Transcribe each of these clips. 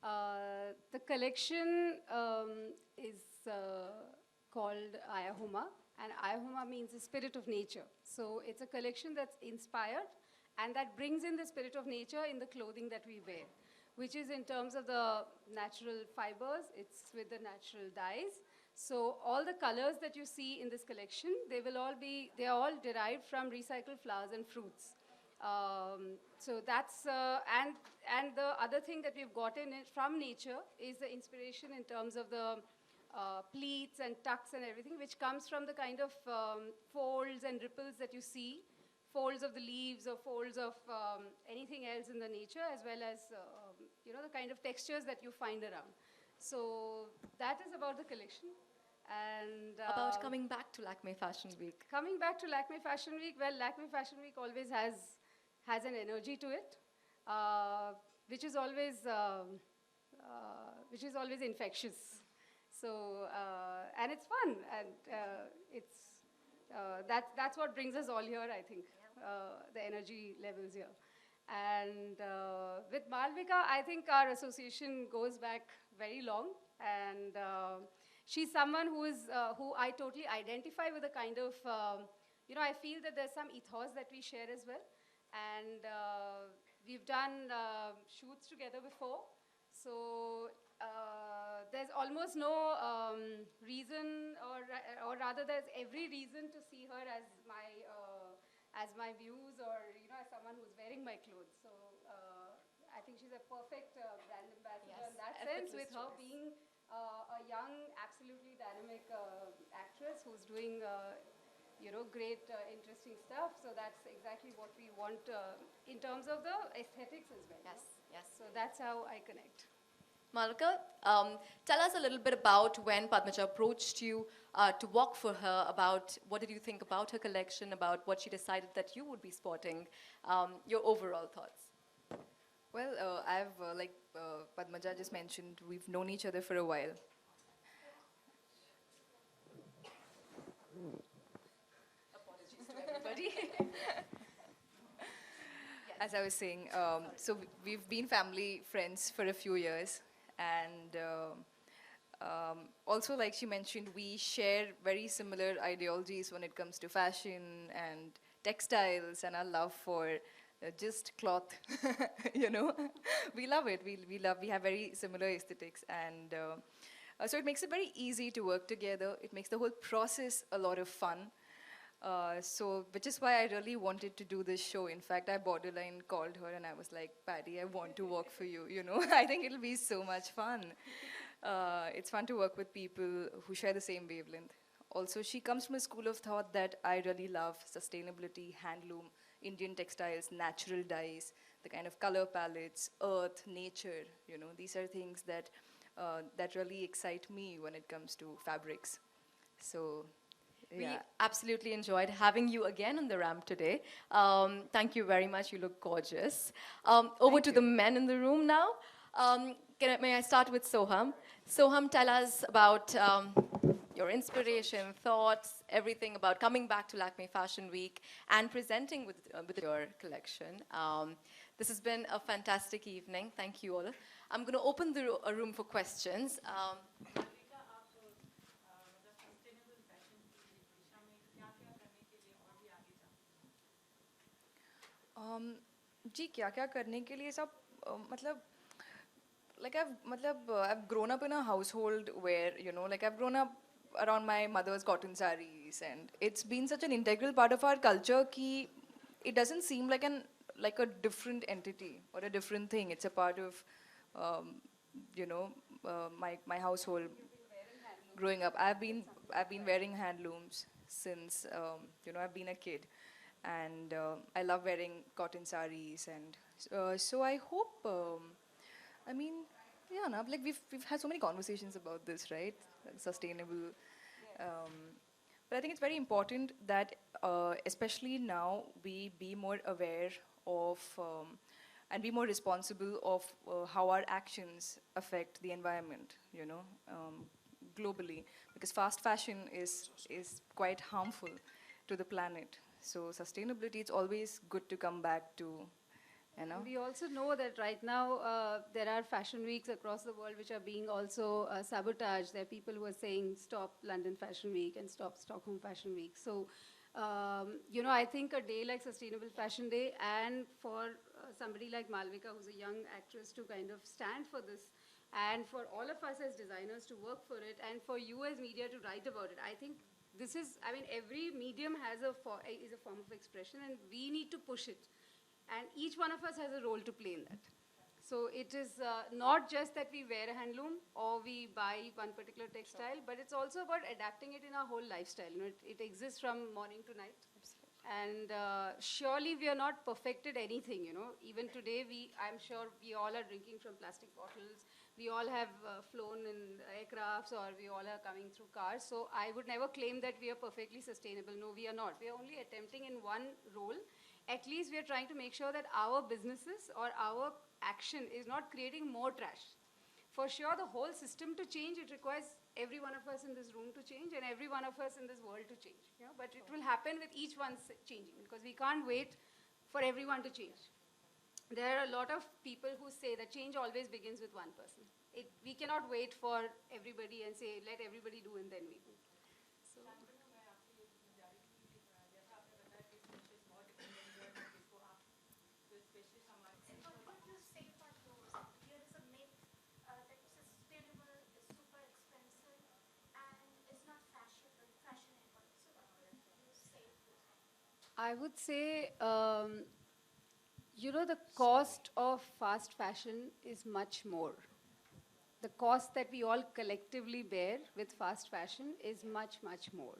The collection is called Ayahuma, and Ayahuma means the spirit of nature. So it's a collection that's inspired and that brings in the spirit of nature in the clothing that we wear, which is in terms of the natural fibers, it's with the natural dyes. So all the colors that you see in this collection, they are all derived from recycled flowers and fruits. So that's, and the other thing that we've gotten from nature is the inspiration in terms of the pleats and tucks and everything, which comes from the kind of folds and ripples that you see, folds of the leaves or folds of anything else in the nature, as well as the kind of textures that you find around. So that is about the collection. And about coming back to Lakme Fashion Week. Coming back to Lakme Fashion Week, well, Lakme Fashion Week always has an energy to it, which is always infectious. So and it's fun, and that's what brings us all here, I think, the energy levels here. And with Malavika, I think our association goes back very long, and she's someone who I totally identify with, a kind of, I feel that there's some ethos that we share as well. And we've done shoots together before. So there's almost no reason, or rather there's every reason to see her as my muse, or as someone who's wearing my clothes. So I think she's a perfect brand ambassador, yes, in that sense, with her being a young, absolutely dynamic actress who's doing great, interesting stuff. So that's exactly what we want in terms of the aesthetics as well. Yes, yes. So that's how I connect. Malavika, tell us a little bit about when Padmaja approached you to work for her, about what did you think about her collection, about what she decided that you would be sporting, your overall thoughts. Well, like Padmaja just mentioned, we've known each other for a while. Apologies to everybody. As I was saying, so we've been family friends for a few years. And also, like she mentioned, we share very similar ideologies when it comes to fashion and textiles, and our love for just cloth. We love it. We have very similar aesthetics, and so it makes it very easy to work together. It makes the whole process a lot of fun. Which is why I really wanted to do this show. In fact, I borderline called her and I was like, Paddy, I want to work for you. I think it'll be so much fun. It's fun to work with people who share the same wavelength. Also, she comes from a school of thought that I really love: sustainability, handloom, Indian textiles, natural dyes, the kind of color palettes, earth, nature. These are things that really excite me when it comes to fabrics. So. We yeah. absolutely enjoyed having you again on the ramp today. Thank you very much. You look gorgeous. Over to the men in the room now. May I start with Soham? Soham, tell us about your inspiration, thoughts, everything about coming back to Lakme Fashion Week and presenting with your collection. This has been a fantastic evening. Thank you all. I'm going to open the room for questions. जी क्या करने के लिए सब I've grown up in a household where I've grown up around my mother's cotton sarees, and it's been such an integral part of our culture कि it doesn't seem like a different entity or a different thing. It's a part of my household. Growing up, I've been wearing handlooms since I've been a kid. And I love wearing cotton sarees, and so I hope. We've had so many conversations about this, right? Sustainable, but I think it's very important that, especially now, we be more aware of and be more responsible of how our actions affect the environment. Globally, because fast fashion is quite harmful to the planet. So sustainability, it's always good to come back to you know. We also know that right now there are fashion weeks across the world which are being also sabotaged. There are people who are saying stop London Fashion Week and stop Stockholm Fashion Week. So, I think a day like Sustainable Fashion Day, and for somebody like Malavika, who's a young actress, to kind of stand for this, and for all of us as designers to work for it, and for you as media to write about it. I think this is, every medium is a form of expression, and we need to push it. And each one of us has a role to play in that. So it is not just that we wear a handloom or we buy one particular textile, but it's also about adapting it in our whole lifestyle. It exists from morning to night. And surely we are not perfected anything, Even today, I'm sure we all are drinking from plastic bottles. We all have flown in aircrafts, or we all are coming through cars. So I would never claim that we are perfectly sustainable. No, we are not. We are only attempting in one role. At least we are trying to make sure that our businesses or our action is not creating more trash. For sure, the whole system to change, it requires every one of us in this room to change and every one of us in this world to change. But it will happen with each one changing, because we can't wait for everyone to change. There are a lot of people who say that change always begins with one person. We cannot wait for everybody and say, let everybody do and then we do. So. I would say, the cost of fast fashion is much more. The cost that we all collectively bear with fast fashion is much, much more.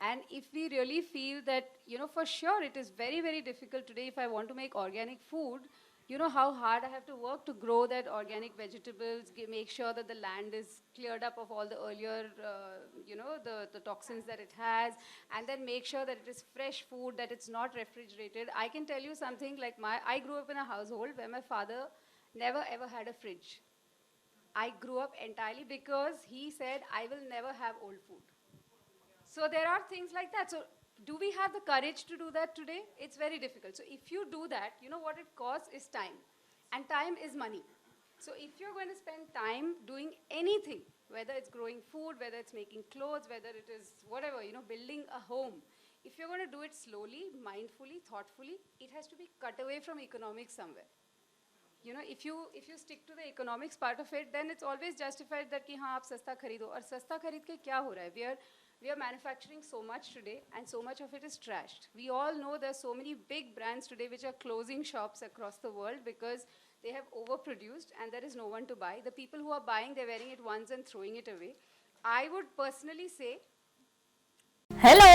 And if we really feel that, for sure it is very, very difficult today if I want to make organic food, how hard I have to work to grow that organic vegetables, make sure that the land is cleared up of all the earlier, the toxins that it has, and then make sure that it is fresh food, that it's not refrigerated. I can tell you something like I grew up in a household where my father never ever had a fridge. I grew up entirely because he said, I will never have old food. So there are things like that. So do we have the courage to do that today? It's very difficult. So if you do that, what it costs is time. And time is money. So if you're going to spend time doing anything, whether it's growing food, whether it's making clothes, whether it is whatever, building a home, if you're going to do it slowly, mindfully, thoughtfully, it has to be cut away from economics somewhere. If you stick to the economics part of it, then it's always justified that ki haan, aap sasta kharido. Aur sasta kharid ke kya ho raha hai? We are manufacturing so much today, and so much of it is trashed. We all know there's so many big brands today which are closing shops across the world because they have overproduced and there is no one to buy. The people who are buying, they're wearing it once and throwing it away. I would personally say, hello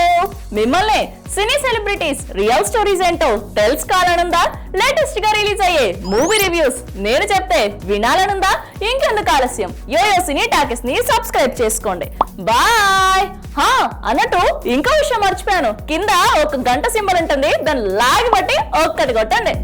మిమ్మల్ని సినీ celebrities real stories ఏంటో తెలుసుకోవాలనుందా? Latest గా release అయ్యే movie reviews నేను చెప్తే వినాలనుందా? ఇంకెందుకు ఆలస్యం, yo-yo సినీ talkies ని subscribe చేసుకోండి. బాయ్. అన్నట్టు ఇంకో విషయం మర్చిపోయాను, కింద ఒక గంట సింబల్ ఉంటుంది, దాన్ని లాగి బట్టి ఒక్కటి కొట్టండి.